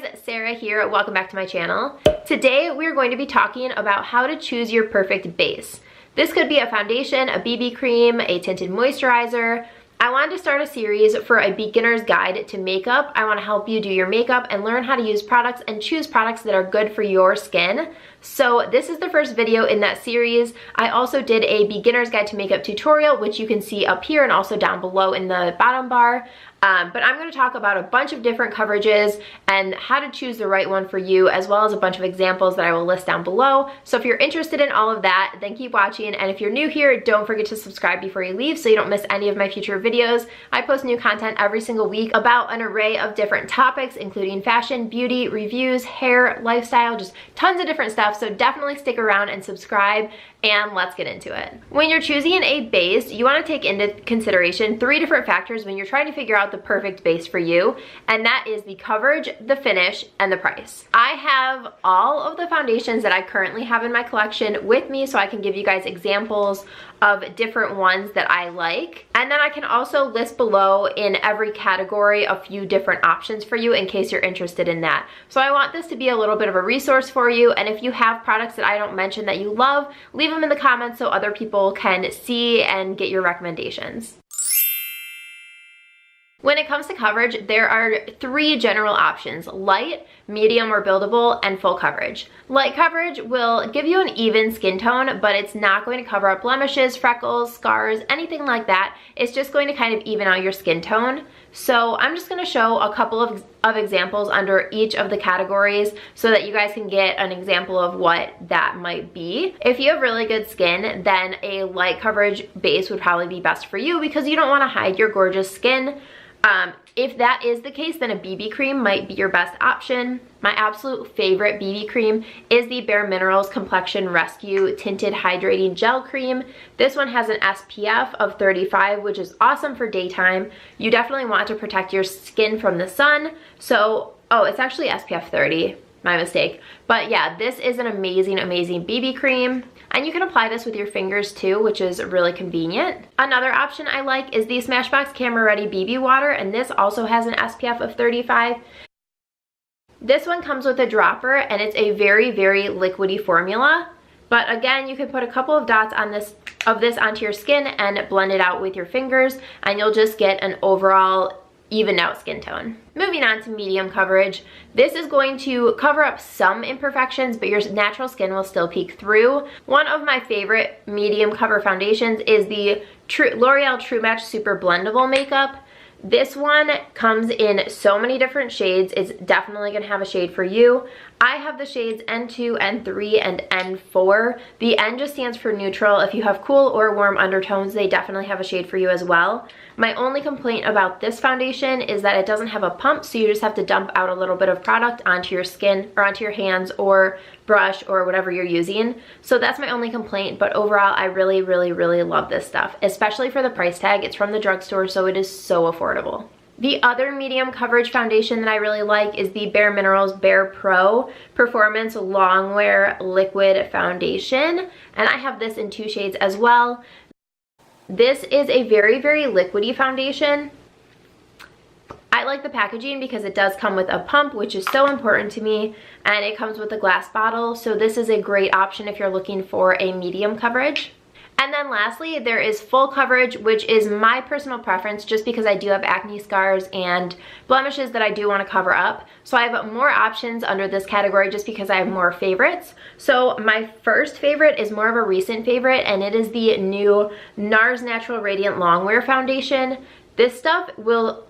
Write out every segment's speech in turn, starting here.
guys, Sarah here. Welcome back to my channel. Today we're going to be talking about how to choose your perfect base. This could be a foundation, a BB cream, a tinted moisturizer. I wanted to start a series for a beginner's guide to makeup. I want to help you do your makeup and learn how to use products and choose products that are good for your skin. So this is the first video in that series. I also did a beginner's guide to makeup tutorial, which you can see up here and also down below in the bottom bar. But I'm going to talk about a bunch of different coverages and how to choose the right one for you, as well as a bunch of examples that I will list down below. So if you're interested in all of that, then keep watching. And if you're new here, don't forget to subscribe before you leave so you don't miss any of my future videos. I post new content every single week about an array of different topics, including fashion, beauty, reviews, hair, lifestyle, just tons of different stuff. So definitely stick around and subscribe, and let's get into it. When you're choosing a base, you want to take into consideration 3 different factors when you're trying to figure out the perfect base for you, and that is the coverage, the finish, and the price. I have all of the foundations that I currently have in my collection with me, so I can give you guys examples of different ones that I like. And then I can also list below in every category a few different options for you in case you're interested in that. So I want this to be a little bit of a resource for you, and if you have products that I don't mention that you love, leave them in the comments so other people can see and get your recommendations. When it comes to coverage, there are 3 general options: light, medium or buildable, and full coverage. Light coverage will give you an even skin tone, but it's not going to cover up blemishes, freckles, scars, anything like that. It's just going to kind of even out your skin tone. So I'm just going to show a couple of examples under each of the categories so that you guys can get an example of what that might be. If you have really good skin, then a light coverage base would probably be best for you because you don't want to hide your gorgeous skin. If that is the case, then a BB cream might be your best option. My absolute favorite BB cream is the Bare Minerals Complexion Rescue Tinted Hydrating Gel Cream. This one has an SPF of 35, which is awesome for daytime. You definitely want to protect your skin from the sun. So, oh, it's actually SPF 30. My mistake. But yeah, this is an amazing, amazing BB cream. And you can apply this with your fingers too, which is really convenient. Another option I like is the Smashbox Camera Ready BB Water, and this also has an SPF of 35. This one comes with a dropper, and it's a very, very liquidy formula. But again, you can put a couple of dots on this onto your skin and blend it out with your fingers, and you'll just get an overall even out skin tone. Moving on to medium coverage. This is going to cover up some imperfections, but your natural skin will still peek through. One of my favorite medium cover foundations is the L'Oreal True Match Super Blendable Makeup. This one comes in so many different shades. It's definitely gonna have a shade for you. I have the shades N2, N3, and N4. The N just stands for neutral. If you have cool or warm undertones, they definitely have a shade for you as well. My only complaint about this foundation is that it doesn't have a pump, so you just have to dump out a little bit of product onto your skin or onto your hands or brush or whatever you're using. So that's my only complaint, but overall I really, really, really love this stuff, especially for the price tag. It's from the drugstore, so it is so affordable. The other medium coverage foundation that I really like is the Bare Minerals Bare Pro Performance Longwear Liquid Foundation, and I have this in 2 shades as well. This is a very, very liquidy foundation. I like the packaging because it does come with a pump, which is so important to me, and it comes with a glass bottle, so this is a great option if you're looking for a medium coverage. And then lastly, there is full coverage, which is my personal preference just because I do have acne scars and blemishes that I do want to cover up. So I have more options under this category just because I have more favorites. So my first favorite is more of a recent favorite, and it is the new NARS Natural Radiant Longwear Foundation. This stuff will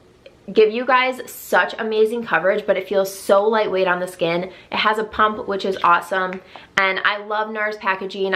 give you guys such amazing coverage, but it feels so lightweight on the skin. It has a pump, which is awesome, and I love NARS packaging.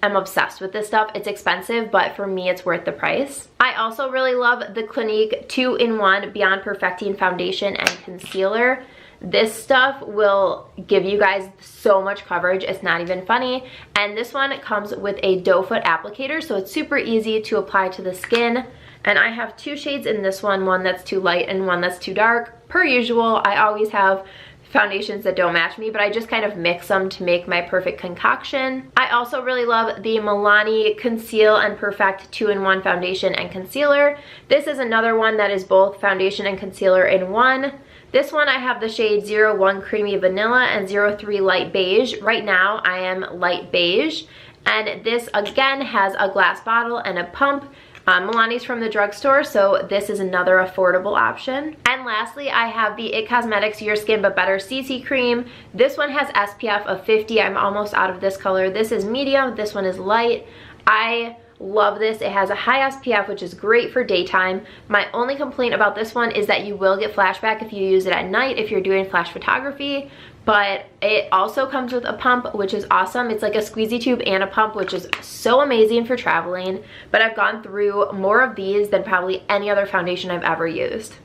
I'm obsessed with this stuff. It's expensive, but for me, it's worth the price. I also really love the Clinique 2-in-1 Beyond Perfecting Foundation and Concealer. This stuff will give you guys so much coverage, it's not even funny. And this one comes with a doe foot applicator, so it's super easy to apply to the skin. And I have 2 shades in this one that's too light and one that's too dark. Per usual, I always have foundations that don't match me, but I just kind of mix them to make my perfect concoction. I also really love the Milani Conceal and Perfect 2-in-1 foundation and concealer. This is another one that is both foundation and concealer in one. This one I have the shade 01 Creamy Vanilla and 03 Light Beige. Right now I am light beige. And this again has a glass bottle and a pump. Milani's from the drugstore, so this is another affordable option. And lastly, I have the IT Cosmetics Your Skin But Better CC Cream. This one has SPF of 50. I'm almost out of this color. This is medium, this one is light. I love this. It has a high SPF, which is great for daytime. My only complaint about this one is that you will get flashback if you use it at night if you're doing flash photography. But it also comes with a pump, which is awesome. It's like a squeezy tube and a pump, which is so amazing for traveling. But I've gone through more of these than probably any other foundation I've ever used.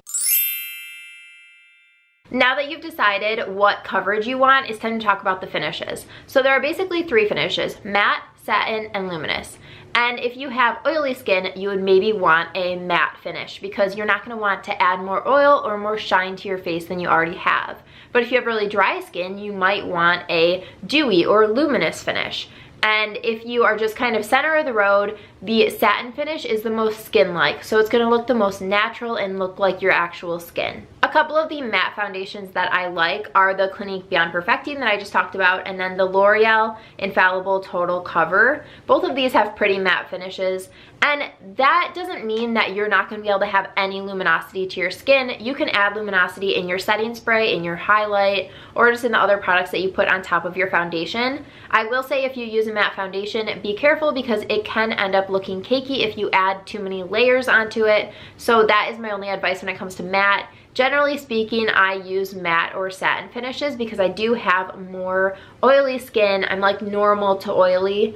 Now that you've decided what coverage you want, it's time to talk about the finishes. So there are basically 3 finishes: matte, satin, and luminous. And if you have oily skin, you would maybe want a matte finish because you're not going to want to add more oil or more shine to your face than you already have. But if you have really dry skin, you might want a dewy or luminous finish. And if you are just kind of center of the road, the satin finish is the most skin-like. So it's going to look the most natural and look like your actual skin. A couple of the matte foundations that I like are the Clinique Beyond Perfecting that I just talked about, and then the L'Oreal Infallible Total Cover. Both of these have pretty matte finishes. And that doesn't mean that you're not going to be able to have any luminosity to your skin. You can add luminosity in your setting spray, in your highlight, or just in the other products that you put on top of your foundation. I will say if you use a matte foundation, be careful because it can end up looking cakey if you add too many layers onto it. So that is my only advice when it comes to matte. Generally speaking, I use matte or satin finishes because I do have more oily skin. I'm like normal to oily.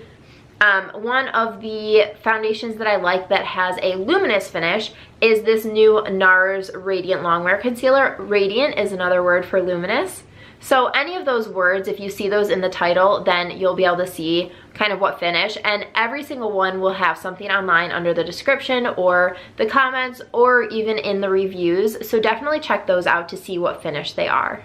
One of the foundations that I like that has a luminous finish is this new NARS Radiant Longwear Concealer. Radiant is another word for luminous. So any of those words, if you see those in the title, then you'll be able to see kind of what finish. And every single one will have something online under the description or the comments or even in the reviews. So definitely check those out to see what finish they are.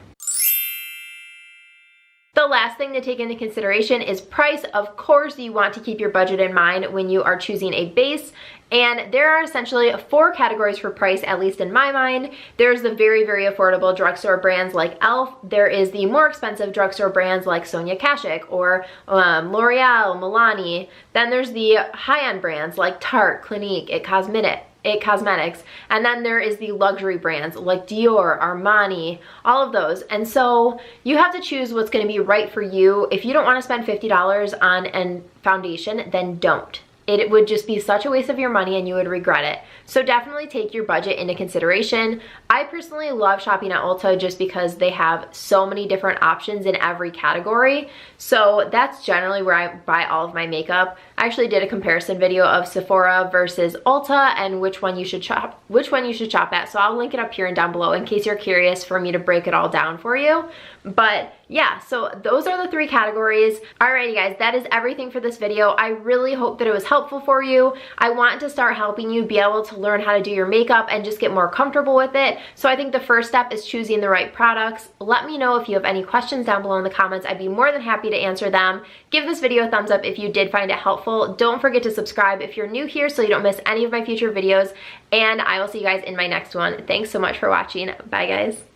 The last thing to take into consideration is price. Of course, you want to keep your budget in mind when you are choosing a base. And there are essentially 4 categories for price, at least in my mind. There's the very, very affordable drugstore brands like e.l.f. There is the more expensive drugstore brands like Sonia Kashuk or L'Oreal, Milani. Then there's the high-end brands like Tarte, Clinique, IT Cosmetics, and then there is the luxury brands like Dior, Armani, all of those. And so you have to choose what's going to be right for you. If you don't want to spend $50 on a foundation, then don't. It would just be such a waste of your money and you would regret it. So definitely take your budget into consideration. I personally love shopping at Ulta just because they have so many different options in every category. So that's generally where I buy all of my makeup. I actually did a comparison video of Sephora versus Ulta and which one you should shop at. So I'll link it up here and down below in case you're curious for me to break it all down for you. But yeah, so those are the 3 categories. Alrighty guys, that is everything for this video. I really hope that it was helpful for you. I want to start helping you be able to learn how to do your makeup and just get more comfortable with it. So I think the first step is choosing the right products. Let me know if you have any questions down below in the comments. I'd be more than happy to answer them. Give this video a thumbs up if you did find it helpful. Don't forget to subscribe if you're new here so you don't miss any of my future videos. And I will see you guys in my next one. Thanks so much for watching. Bye guys.